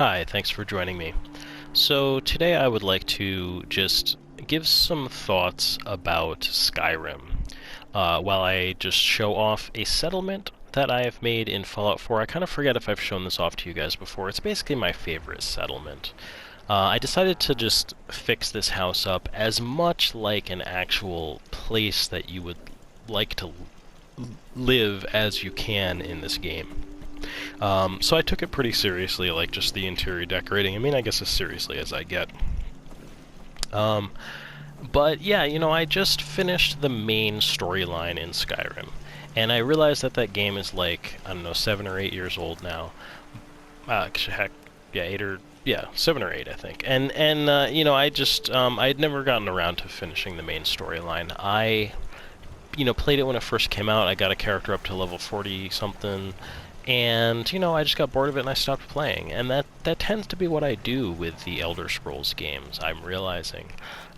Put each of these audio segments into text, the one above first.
Hi, thanks for joining me. So today I would like to just give some thoughts about Skyrim, while I just show off a settlement that I have made in Fallout 4. I kind of forget if I've shown this off to you guys before. It's basically my favorite settlement. I decided to just fix this house up as much like an actual place that you would like to live as you can in this game. So I took it pretty seriously, like just the interior decorating. I mean, I guess as seriously as I get. Um, but yeah, I just finished the main storyline in Skyrim, and I realized that that game is like, I don't know, 7 or 8 years old now. Heck, yeah, 7 or 8, I think. And I just I'd never gotten around to finishing the main storyline. I played it when it first came out. I got a character up to level 40 something, and I just got bored of it and I stopped playing. And that tends to be what I do with the Elder Scrolls games, I'm realizing.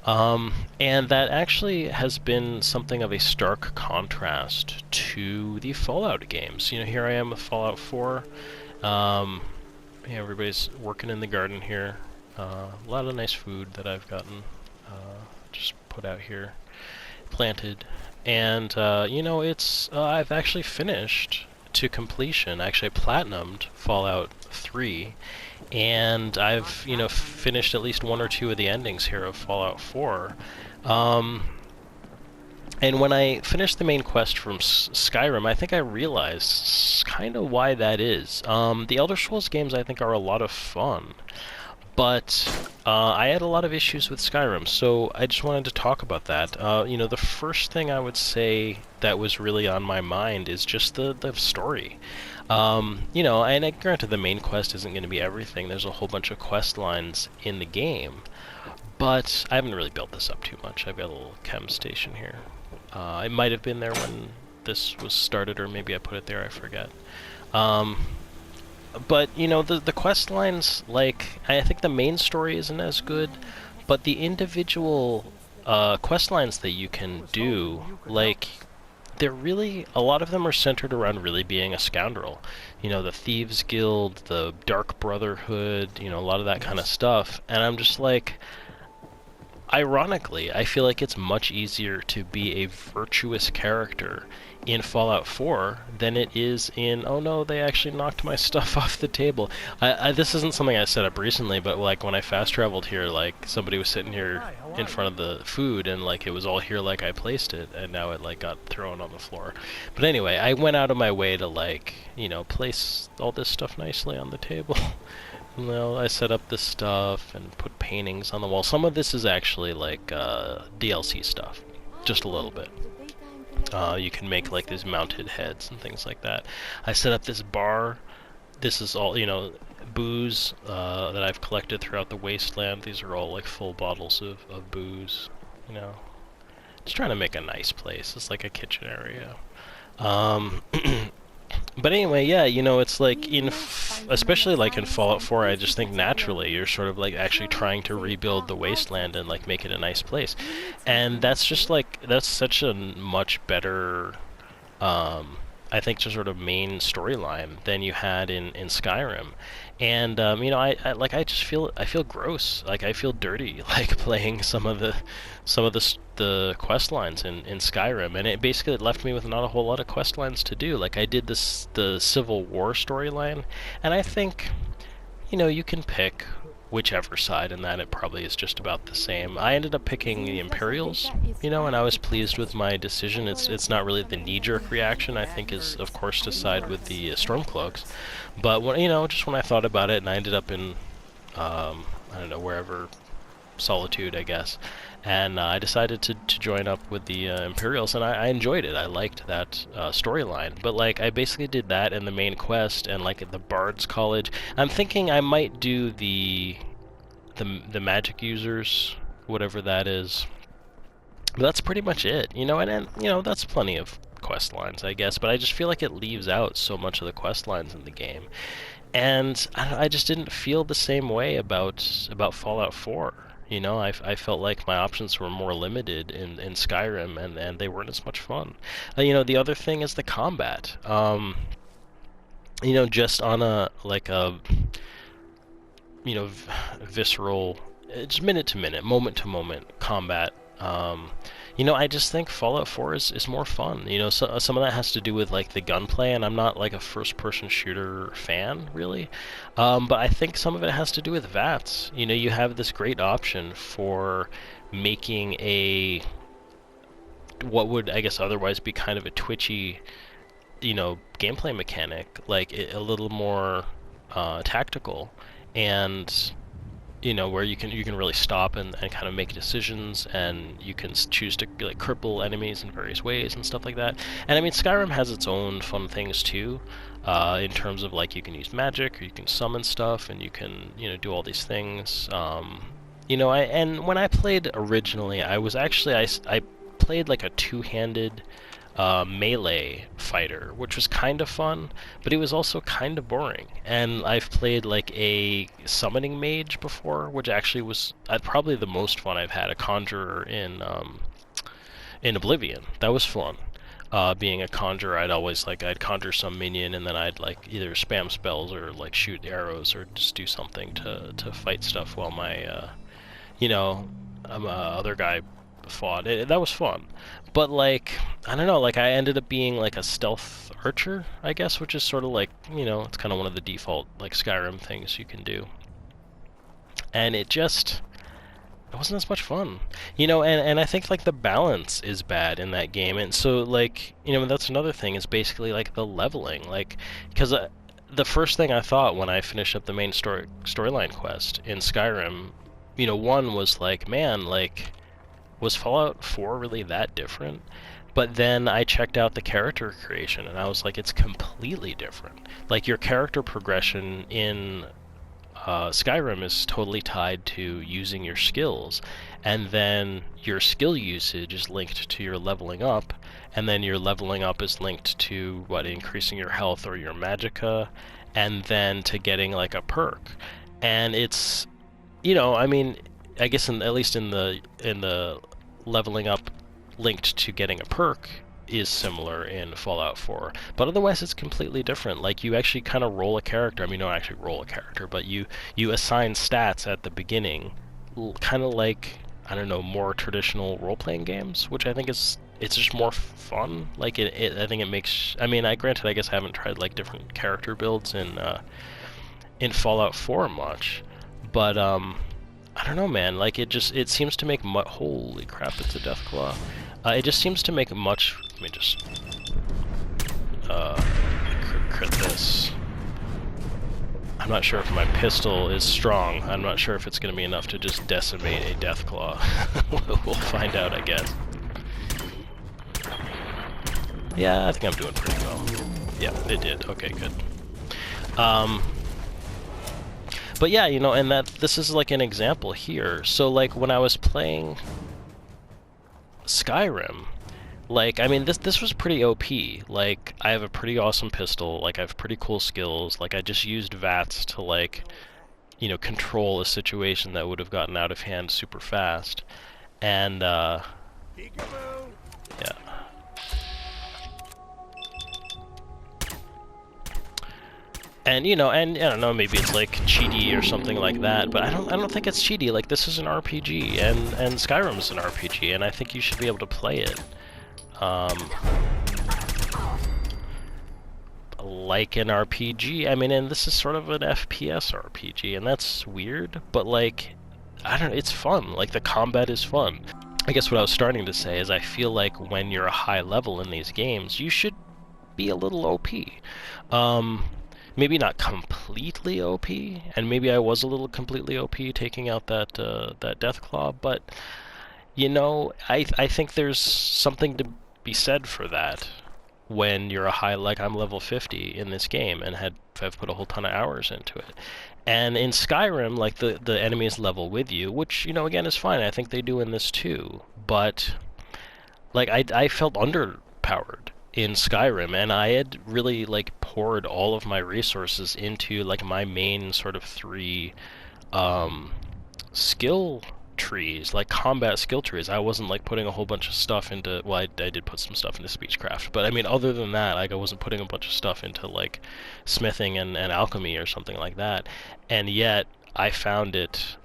And that actually has been something of a stark contrast to the Fallout games. Here I am with Fallout 4. Everybody's working in the garden here. A lot of nice food that I've gotten just put out here, planted. And, I've actually finished to completion. Actually, I platinumed Fallout 3, and I've, finished at least one or two of the endings here of Fallout 4. And when I finished the main quest from Skyrim, I think I realized kind of why that is. The Elder Scrolls games, I think, are a lot of fun. But I had a lot of issues with Skyrim, so I just wanted to talk about that. The first thing I would say that was really on my mind is just the story. And granted the main quest isn't going to be everything. There's a whole bunch of quest lines in the game, but I haven't really built this up too much. I've got a little chem station here. It might have been there when this was started, or maybe I put it there, I forget. But the quest lines, like, I think the main story isn't as good, but the individual quest lines that you can do, like, they're really, a lot of them are centered around really being a scoundrel. The Thieves Guild, the Dark Brotherhood, a lot of that kind of stuff. And I'm just like, ironically, I feel like it's much easier to be a virtuous character in Fallout 4 than it is in, oh no, they actually knocked my stuff off the table. This isn't something I set up recently, but like when I fast traveled here, like somebody was sitting here in front of the food and like it was all here like I placed it, and now it like got thrown on the floor. But anyway, I went out of my way to like, place all this stuff nicely on the table. Well, I set up this stuff and put paintings on the wall. Some of this is actually like DLC stuff, just a little bit. You can make like these mounted heads and things like that. I set up this bar. This is all, booze that I've collected throughout the wasteland. These are all like full bottles of booze, you know. Just trying to make a nice place. It's like a kitchen area. Um, But anyway, yeah, it's like especially like in Fallout 4, I just think naturally you're sort of like actually trying to rebuild the wasteland and like make it a nice place. And that's just like, that's such a much better, I think, just sort of main storyline than you had in Skyrim. And I just I feel gross, like I feel dirty, like playing some of the quest lines in Skyrim, and it basically left me with not a whole lot of quest lines to do. Like I did the Civil War storyline, and I think you can pick whichever side, and that it probably is just about the same. I ended up picking the Imperials, and I was pleased with my decision. It's not really the knee-jerk reaction, I think, is of course to side with the Stormcloaks, but when just when I thought about it, and I ended up in I don't know, wherever, Solitude, I guess. And I decided to join up with the Imperials, and I enjoyed it. I liked that storyline. But like, I basically did that in the main quest, and like at the Bard's College. I'm thinking I might do the magic users, whatever that is. But that's pretty much it, and that's plenty of quest lines, I guess. But I just feel like it leaves out so much of the quest lines in the game, and I just didn't feel the same way about Fallout 4. I felt like my options were more limited in Skyrim, and they weren't as much fun. The other thing is the combat. Just on a visceral, just minute to minute, moment to moment combat. I just think Fallout 4 is more fun. So, some of that has to do with like the gunplay, and I'm not like a first-person shooter fan really. But I think some of it has to do with VATS. You have this great option for making what would I guess otherwise be kind of a twitchy, gameplay mechanic, like a little more tactical, and where you can really stop and kind of make decisions, and you can choose to like cripple enemies in various ways and stuff like that. And I mean, Skyrim has its own fun things too, in terms of like you can use magic or you can summon stuff and you can do all these things. And when I played originally, I played like a two-handed melee fighter, which was kind of fun, but it was also kind of boring. And I've played like a summoning mage before, which actually was probably the most fun I've had. A conjurer in Oblivion. That was fun. Being a conjurer, I'd conjure some minion, and then I'd like either spam spells or like shoot arrows or just do something to fight stuff while my other guy fought. That was fun. But like, I don't know, like I ended up being like a stealth archer, I guess, which is sort of like, it's kind of one of the default like Skyrim things you can do. And it wasn't as much fun. And I think like the balance is bad in that game. And so like, that's another thing, is basically like the leveling, like, because the first thing I thought when I finished up the main storyline quest in Skyrim, one was like, man, like, was Fallout 4 really that different? But then I checked out the character creation, and I was like, it's completely different. Like, your character progression in Skyrim is totally tied to using your skills, and then your skill usage is linked to your leveling up, and then your leveling up is linked to, increasing your health or your magicka, and then to getting, like, a perk. And it's, I mean, I guess at least in the leveling up linked to getting a perk is similar in Fallout 4, but otherwise it's completely different. Like, you actually kind of roll a character. I mean, you don't actually roll a character, but you assign stats at the beginning, kind of like, I don't know, more traditional role-playing games, which I think it's just more fun. Like, I think it makes, I mean, granted, I guess I haven't tried like different character builds in Fallout 4 much, but I don't know, man. Like, it seems to make holy crap, it's a Deathclaw. It just seems to make much. Let me just crit this. I'm not sure if my pistol is strong. I'm not sure if it's going to be enough to just decimate a Deathclaw. We'll find out, I guess. Yeah, I think I'm doing pretty well. Yeah, it did. Okay, good. But yeah, and this is like an example here. So like when I was playing Skyrim, like, I mean, this was pretty OP. Like, I have a pretty awesome pistol, like I have pretty cool skills, like I just used VATS to like, control a situation that would have gotten out of hand super fast. And yeah. And and I don't know, maybe it's like cheaty or something like that, but I don't think it's cheaty. Like, this is an RPG, and Skyrim is an RPG, and I think you should be able to play it like an RPG. I mean, and this is sort of an FPS RPG, and that's weird, but like, I don't know, it's fun. Like, the combat is fun. I guess what I was starting to say is I feel like when you're a high level in these games, you should be a little OP. Maybe not completely OP, and maybe I was a little completely OP taking out that Deathclaw, but I think there's something to be said for that when you're a high, like I'm level 50 in this game and have put a whole ton of hours into it. And in Skyrim, like the enemies level with you, which again is fine. I think they do in this too, but like I felt underpowered in Skyrim, and I had really like poured all of my resources into like my main sort of 3 skill trees, like combat skill trees. I wasn't like putting a whole bunch of stuff into, well, I did put some stuff into speechcraft, but I mean, other than that, like I wasn't putting a bunch of stuff into like smithing and alchemy or something like that. And yet I found it.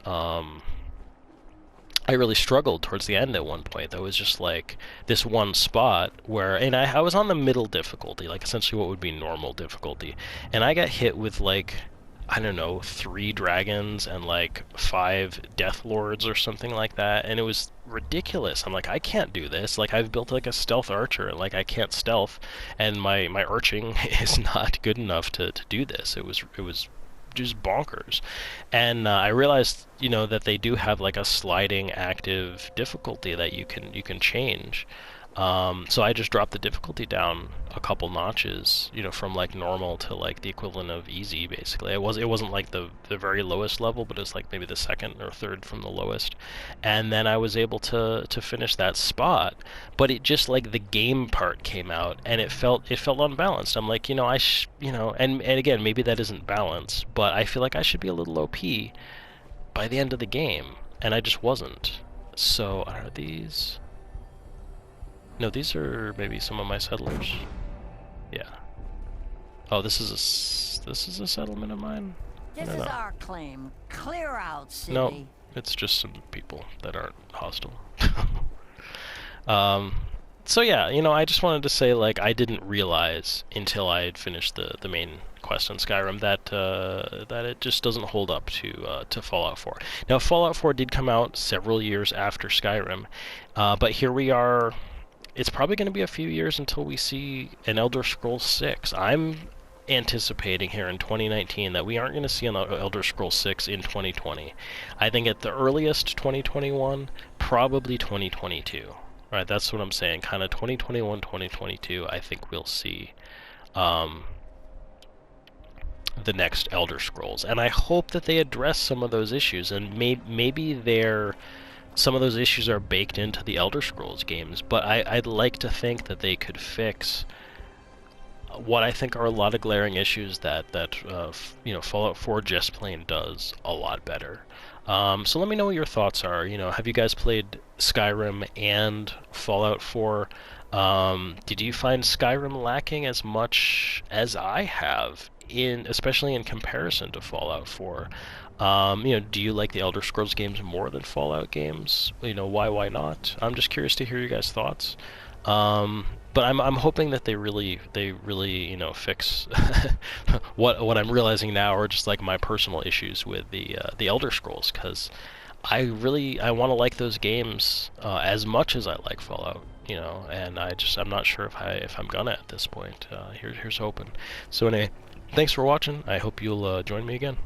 I really struggled towards the end at one point. There was just like this one spot where, and I was on the middle difficulty, like essentially what would be normal difficulty, and I got hit with like, I don't know, 3 dragons and like 5 death lords or something like that, and it was ridiculous. I'm like, I can't do this. Like I've built like a stealth archer, and like I can't stealth, and my arching is not good enough to do this. It was just bonkers. And I realized, that they do have like a sliding active difficulty that you can change. So I just dropped the difficulty down a couple notches, from like normal to like the equivalent of easy, basically. It wasn't like the very lowest level, but it was like maybe the second or third from the lowest. And then I was able to finish that spot, but it just like the game part came out, and it felt unbalanced. I'm like, and again, maybe that isn't balance, but I feel like I should be a little OP by the end of the game, and I just wasn't. So are these? No, these are maybe some of my settlers. Yeah. Oh, this is a settlement of mine? This is our claim. Clear out, city. No, it's just some people that aren't hostile. So yeah, I just wanted to say, like, I didn't realize until I had finished the main quest on Skyrim that it just doesn't hold up to Fallout 4. Now, Fallout 4 did come out several years after Skyrim, but here we are. It's probably going to be a few years until we see an Elder Scrolls 6. I'm anticipating here in 2019 that we aren't going to see an Elder Scrolls 6 in 2020. I think at the earliest 2021, probably 2022. Right, that's what I'm saying. Kind of 2021, 2022, I think we'll see the next Elder Scrolls. And I hope that they address some of those issues, and maybe some of those issues are baked into the Elder Scrolls games, but I'd like to think that they could fix what I think are a lot of glaring issues that Fallout 4 just plain does a lot better. So let me know what your thoughts are. Have you guys played Skyrim and Fallout 4? Did you find Skyrim lacking as much as I have, especially in comparison to Fallout 4? Do you like the Elder Scrolls games more than Fallout games? Why not? I'm just curious to hear you guys' thoughts. But I'm hoping that they really fix what I'm realizing now are just like my personal issues with the Elder Scrolls, because I want to like those games as much as I like Fallout, and I'm not sure if I'm gonna at this point. Here's hoping. So anyway, thanks for watching. I hope you'll join me again.